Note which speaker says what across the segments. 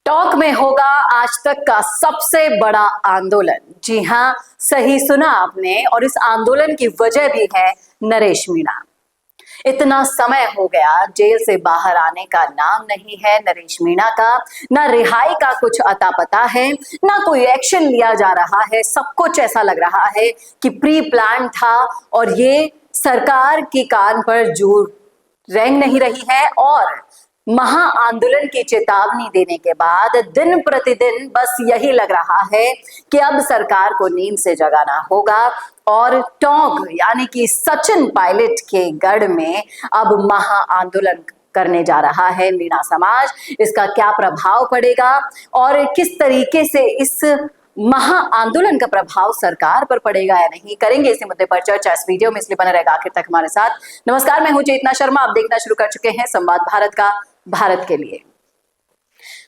Speaker 1: Talk में होगा आज तक का सबसे बड़ा आंदोलन। जी हां, सही सुना आपने। और इस आंदोलन की वजह भी है नरेश मीणा। इतना समय हो गया, जेल से बाहर आने का नाम नहीं है नरेश मीणा का। ना रिहाई का कुछ अता पता है, ना कोई एक्शन लिया जा रहा है। सब कुछ ऐसा लग रहा है कि प्री प्लान था और ये सरकार के कान पर जू रेंग नहीं रही है। और महा आंदोलन की चेतावनी देने के बाद दिन प्रतिदिन बस यही लग रहा है कि अब सरकार को नींद से जगाना होगा। और टोंक यानी कि सचिन पायलट के गढ़ में अब महा आंदोलन करने जा रहा है मीणा समाज। इसका क्या प्रभाव पड़ेगा और किस तरीके से इस महा आंदोलन का प्रभाव सरकार पर पड़ेगा या नहीं, करेंगे इसी मुद्दे पर चर्चा इस वीडियो में, इसलिए बना रहेगा आखिर तक हमारे साथ। नमस्कार, मैं हूं चेतना शर्मा। आप देखना शुरू कर चुके हैं संवाद भारत का, भारत के लिए।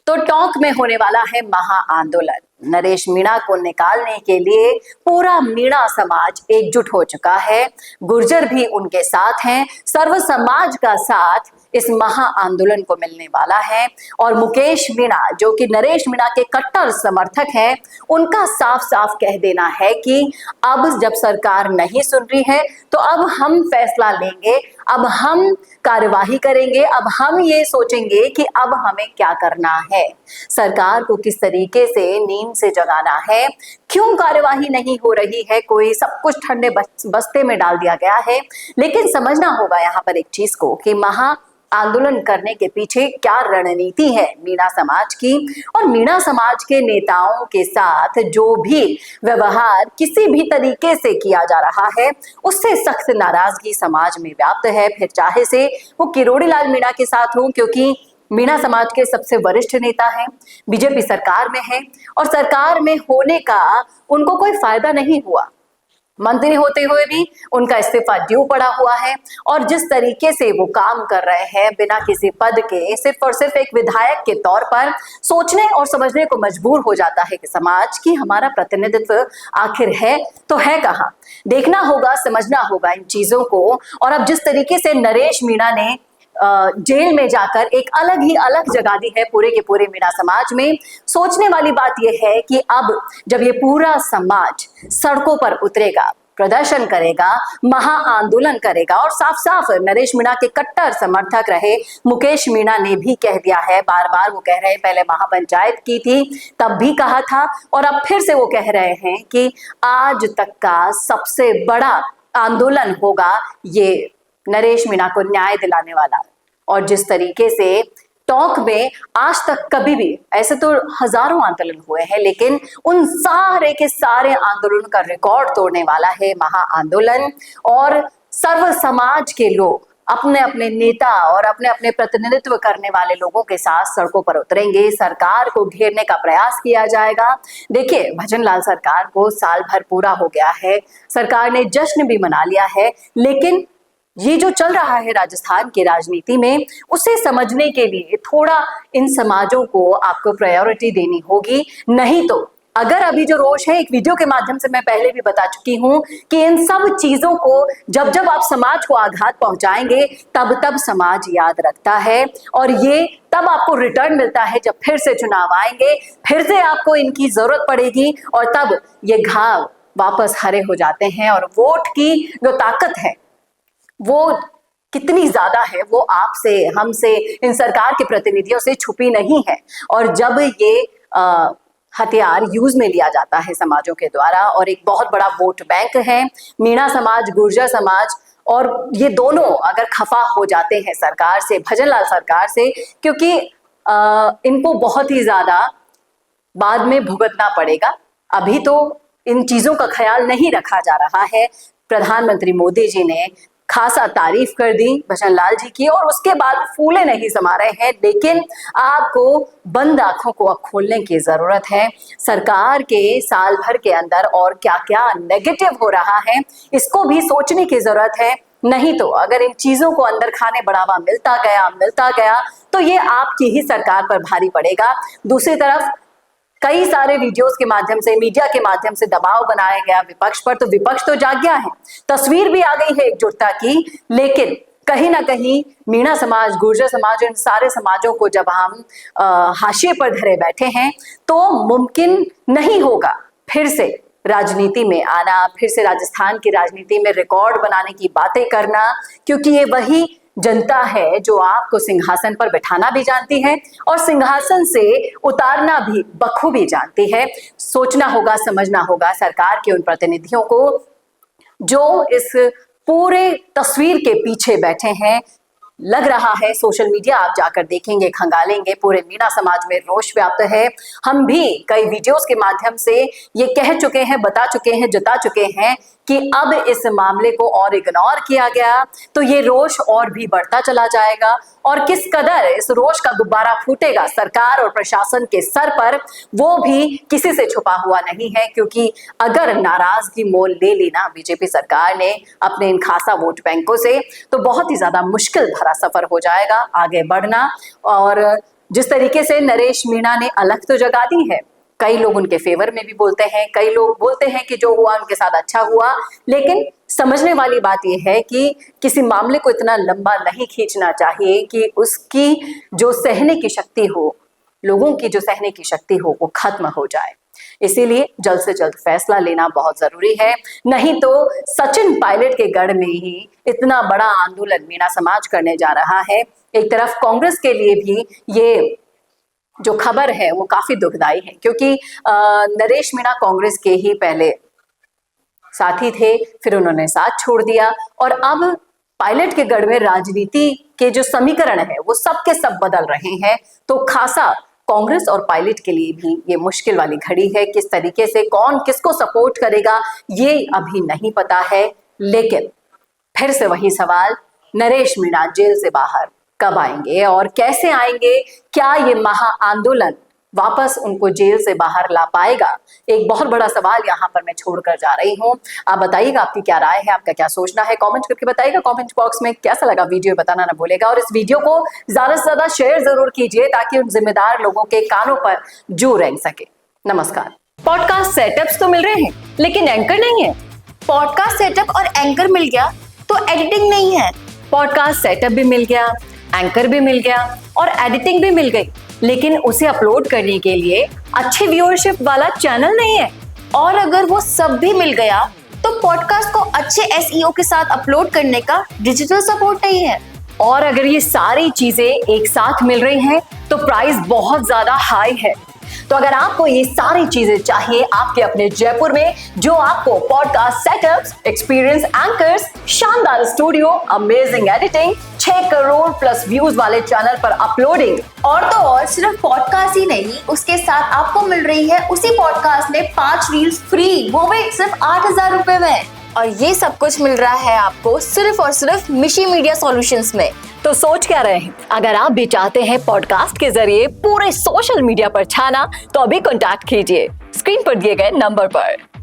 Speaker 1: तो टोंक में होने वाला है महा आंदोलन। नरेश मीणा को निकालने के लिए पूरा मीणा समाज एकजुट हो चुका है। गुर्जर भी उनके साथ हैं। सर्व समाज का साथ इस महा आंदोलन को मिलने वाला है। और मुकेश मीणा जो कि नरेश मीणा के कट्टर समर्थक हैं, उनका साफ साफ कह देना है कि अब जब सरकार नहीं सुन रही है तो अब हम फैसला लेंगे, अब हम कार्यवाही करेंगे, अब हम ये सोचेंगे कि अब हमें क्या करना है, सरकार को किस तरीके से नींद से जगाना है, क्यों कार्यवाही नहीं हो रही है, कोई सब कुछ ठंडे बस्ते में डाल दिया गया है। लेकिन समझना होगा यहाँ पर एक चीज को कि महा आंदोलन करने के पीछे क्या रणनीति है मीणा समाज की। और मीणा समाज के नेताओं के साथ जो भी व्यवहार किसी भी तरीके से किया जा रहा है, उससे सख्त नाराजगी समाज में व्याप्त है। फिर चाहे से वो किरोड़ी लाल मीणा के साथ हो, क्योंकि मीणा समाज के सबसे वरिष्ठ नेता हैं, बीजेपी सरकार में है और सरकार में होने का उनको कोई फायदा नहीं हुआ। मंत्री होते हुए भी उनका इस्तीफा ड्यू पड़ा हुआ है। और जिस तरीके से वो काम कर रहे हैं बिना किसी पद के, सिर्फ और सिर्फ एक विधायक के तौर पर, सोचने और समझने को मजबूर हो जाता है कि समाज की हमारा प्रतिनिधित्व आखिर है तो है कहाँ। देखना होगा, समझना होगा इन चीजों को। और अब जिस तरीके से नरेश मीणा ने जेल में जाकर एक अलग ही अलग जगह दी है पूरे के पूरे मीणा समाज में, सोचने वाली बात यह है कि अब जब ये पूरा समाज सड़कों पर उतरेगा, प्रदर्शन करेगा, महा आंदोलन करेगा। और साफ साफ नरेश मीणा के कट्टर समर्थक रहे मुकेश मीणा ने भी कह दिया है, बार बार वो कह रहे हैं, पहले महापंचायत की थी तब भी कहा था और अब फिर से वो कह रहे हैं कि आज तक का सबसे बड़ा आंदोलन होगा ये नरेश मीणा को न्याय दिलाने वाला। और जिस तरीके से टोंक में आज तक कभी भी, ऐसे तो हजारों आंदोलन हुए हैं, लेकिन उन सारे के सारे आंदोलन का रिकॉर्ड तोड़ने वाला है महा आंदोलन। और सर्व समाज के लोग अपने अपने नेता और अपने अपने प्रतिनिधित्व करने वाले लोगों के साथ सड़कों पर उतरेंगे, सरकार को घेरने का प्रयास किया जाएगा। देखिए, भजनलाल सरकार को साल भर पूरा हो गया है, सरकार ने जश्न भी मना लिया है, लेकिन ये जो चल रहा है राजस्थान की राजनीति में, उसे समझने के लिए थोड़ा इन समाजों को आपको प्रायोरिटी देनी होगी। नहीं तो अगर अभी जो रोष है, एक वीडियो के माध्यम से मैं पहले भी बता चुकी हूं कि इन सब चीजों को जब जब आप समाज को आघात पहुंचाएंगे तब तब समाज याद रखता है। और ये तब आपको रिटर्न मिलता है जब फिर से चुनाव आएंगे, फिर से आपको इनकी जरूरत पड़ेगी और तब ये घाव वापस हरे हो जाते हैं। और वोट की जो ताकत है वो कितनी ज्यादा है, वो आपसे, हमसे, इन सरकार के प्रतिनिधियों से छुपी नहीं है। और जब ये हथियार यूज में लिया जाता है समाजों के द्वारा, और एक बहुत बड़ा वोट बैंक है मीणा समाज, गुर्जर समाज, और ये दोनों अगर खफा हो जाते हैं सरकार से, भजनलाल सरकार से, क्योंकि इनको बहुत ही ज्यादा बाद में भुगतना पड़ेगा। अभी तो इन चीजों का ख्याल नहीं रखा जा रहा है। प्रधानमंत्री मोदी जी ने खासा तारीफ कर दी भजनलाल जी की और उसके बाद फूले नहीं समा रहे हैं। लेकिन आपको बंद आंखों को अब खोलने की जरूरत है। सरकार के साल भर के अंदर और क्या क्या नेगेटिव हो रहा है, इसको भी सोचने की जरूरत है। नहीं तो अगर इन चीजों को अंदर खाने बढ़ावा मिलता गया तो ये आपकी ही सरकार पर भारी पड़ेगा। दूसरी तरफ कई सारे वीडियोस के माध्यम से, मीडिया के माध्यम से दबाव बनाया गया विपक्ष पर, तो विपक्ष तो जाग गया है, तस्वीर भी आ गई है एकजुटता की। लेकिन कहीं ना कहीं मीणा समाज, गुर्जर समाज, इन सारे समाजों को जब हम हाशिए पर धरे बैठे हैं तो मुमकिन नहीं होगा फिर से राजनीति में आना, फिर से राजस्थान की राजनीति में रिकॉर्ड बनाने की बातें करना, क्योंकि ये वही जनता है जो आपको सिंहासन पर बिठाना भी जानती है और सिंहासन से उतारना भी बखूबी जानती है। सोचना होगा, समझना होगा सरकार के उन प्रतिनिधियों को जो इस पूरे तस्वीर के पीछे बैठे हैं। लग रहा है सोशल मीडिया आप जाकर देखेंगे, खंगालेंगे, पूरे मीणा समाज में रोष व्याप्त है। हम भी कई वीडियोस के माध्यम से ये कह चुके हैं, बता चुके हैं, जता चुके हैं कि अब इस मामले को और इग्नोर किया गया तो ये रोष और भी बढ़ता चला जाएगा और किस कदर इस रोष का गुब्बारा फूटेगा सरकार और प्रशासन के सर पर, वो भी किसी से छुपा हुआ नहीं है। क्योंकि अगर नाराजगी मोल ले लेना बीजेपी सरकार ने अपने इन खासा वोट बैंकों से, तो बहुत ही ज्यादा मुश्किल भरा सफर हो जाएगा आगे बढ़ना। और जिस तरीके से नरेश मीणा ने अलख तो जगा दी है, कई लोग उनके फेवर में भी बोलते हैं, कई लोग बोलते हैं कि जो हुआ उनके साथ अच्छा हुआ, लेकिन समझने वाली बात यह है कि किसी मामले को इतना लंबा नहीं खींचना चाहिए कि उसकी जो सहने की शक्ति हो, लोगों की जो सहने की शक्ति हो, वो खत्म हो जाए। इसीलिए जल्द से जल्द फैसला लेना बहुत जरूरी है, नहीं तो सचिन पायलट के गढ़ में ही इतना बड़ा आंदोलन मीणा समाज करने जा रहा है। एक तरफ कांग्रेस के लिए भी ये जो खबर है वो काफी दुखदाई है, क्योंकि नरेश मीणा कांग्रेस के ही पहले साथी थे, फिर उन्होंने साथ छोड़ दिया और अब पायलट के गढ़ में राजनीति के जो समीकरण है वो सब के सब बदल रहे हैं। तो खासा कांग्रेस और पायलट के लिए भी ये मुश्किल वाली घड़ी है। किस तरीके से कौन किसको सपोर्ट करेगा ये अभी नहीं पता है, लेकिन फिर से वही सवाल, नरेश मीणा जेल से बाहर कब आएंगे और कैसे आएंगे? क्या ये महा आंदोलन वापस उनको जेल से बाहर ला पाएगा? एक बहुत बड़ा सवाल यहाँ पर मैं छोड़कर जा रही हूँ। आप बताइएगा आपकी क्या राय है, आपका क्या सोचना है, कमेंट करके बताइएगा कमेंट बॉक्स में। कैसा लगा वीडियो बताना ना भूलेगा और इस वीडियो को ज्यादा से ज्यादा शेयर जरूर कीजिए ताकि उन जिम्मेदार लोगों के कानों पर जू रेंग सके। नमस्कार। पॉडकास्ट सेटअप्स तो मिल रहे हैं लेकिन एंकर नहीं है।
Speaker 2: पॉडकास्ट सेटअप और एंकर मिल गया तो एडिटिंग नहीं है।
Speaker 1: पॉडकास्ट सेटअप भी मिल गया, एंकर भी मिल गया और एडिटिंग भी मिल गई, लेकिन उसे अपलोड करने के लिए अच्छी व्यूअरशिप वाला चैनल नहीं है।
Speaker 2: और अगर वो सब भी मिल गया तो पॉडकास्ट को अच्छे एसईओ के साथ अपलोड करने का डिजिटल सपोर्ट नहीं है।
Speaker 1: और अगर ये सारी चीजें एक साथ मिल रही हैं तो प्राइस बहुत ज्यादा हाई है। तो अगर आपको ये सारी चीजें चाहिए आपके अपने जयपुर में, जो आपको पॉडकास्ट सेटअप्स, एक्सपीरियंस एंकर्स, शानदार studio, amazing editing, 6 crore plus views वाले चैनल पर अपलोडिंग,
Speaker 2: और तो और सिर्फ पॉडकास्ट ही नहीं, उसके साथ आपको मिल रही है उसी पॉडकास्ट में 5 रील्स फ्री, वो भी सिर्फ 8,000 रुपए में। और ये सब कुछ मिल रहा है आपको सिर्फ और सिर्फ मिशी मीडिया सॉल्यूशंस में।
Speaker 1: तो सोच क्या रहे हैं? अगर आप भी चाहते हैं पॉडकास्ट के जरिए पूरे सोशल मीडिया पर छाना तो अभी कॉन्टैक्ट कीजिए स्क्रीन पर दिए गए नंबर पर।